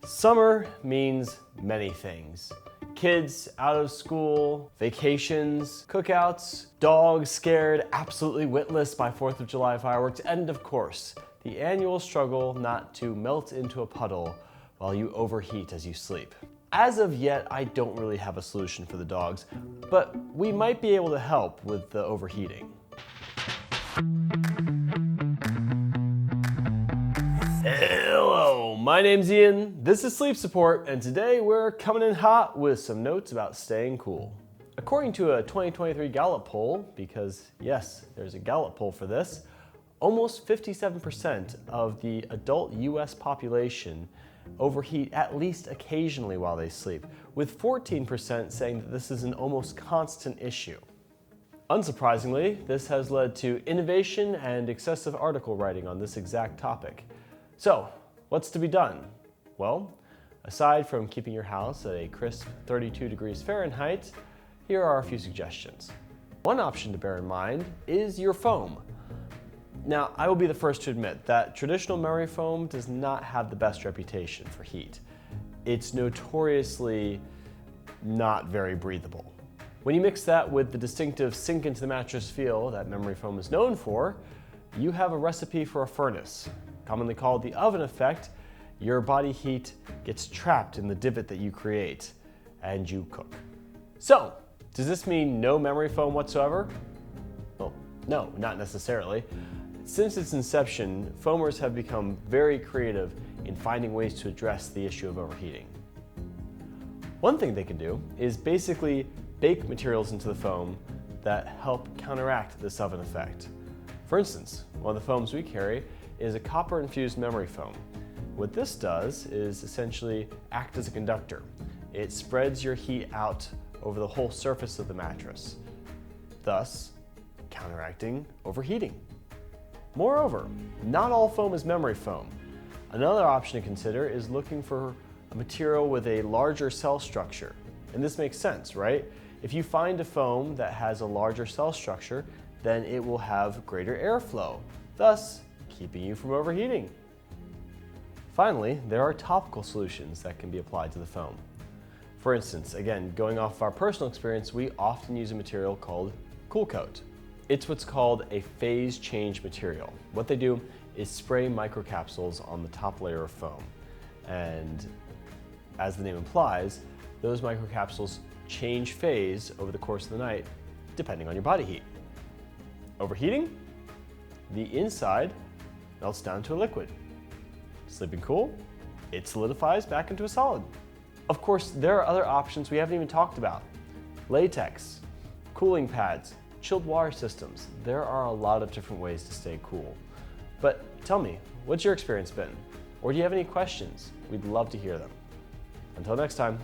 Summer means many things. Kids out of school, vacations, cookouts, dogs scared absolutely witless by 4th of July fireworks, and of course, the annual struggle not to melt into a puddle while you overheat as you sleep. As of yet, I don't really have a solution for the dogs, but we might be able to help with the overheating. Hello, my name's Ian, this is Sleep Support, and today we're coming in hot with some notes about staying cool. According to a 2023 Gallup poll, because yes, there's a Gallup poll for this, almost 57% of the adult US population overheat at least occasionally while they sleep, with 14% saying that this is an almost constant issue. Unsurprisingly, this has led to innovation and excessive article writing on this exact topic. So, what's to be done? Well, aside from keeping your house at a crisp 32 degrees Fahrenheit, here are a few suggestions. One option to bear in mind is your foam. Now, I will be the first to admit that traditional memory foam does not have the best reputation for heat. It's notoriously not very breathable. When you mix that with the distinctive sink into the mattress feel that memory foam is known for, you have a recipe for a furnace. Commonly called the oven effect, your body heat gets trapped in the divot that you create, and you cook. So, does this mean no memory foam whatsoever? Well, no, not necessarily. Since its inception, foamers have become very creative in finding ways to address the issue of overheating. One thing they can do is basically bake materials into the foam that help counteract this oven effect. For instance, one of the foams we carry is a copper-infused memory foam. What this does is essentially act as a conductor. It spreads your heat out over the whole surface of the mattress, thus counteracting overheating. Moreover, not all foam is memory foam. Another option to consider is looking for a material with a larger cell structure. And this makes sense, right? If you find a foam that has a larger cell structure, then it will have greater airflow, thus keeping you from overheating. Finally, there are topical solutions that can be applied to the foam. For instance, again, going off our personal experience, we often use a material called Cool Coat. It's what's called a phase change material. What they do is spray microcapsules on the top layer of foam. And as the name implies, those microcapsules change phase over the course of the night, depending on your body heat. Overheating? The inside melts down to a liquid. Sleeping cool? It solidifies back into a solid. Of course, there are other options we haven't even talked about. Latex, cooling pads, chilled water systems. There are a lot of different ways to stay cool. But tell me, what's your experience been? Or do you have any questions? We'd love to hear them. Until next time.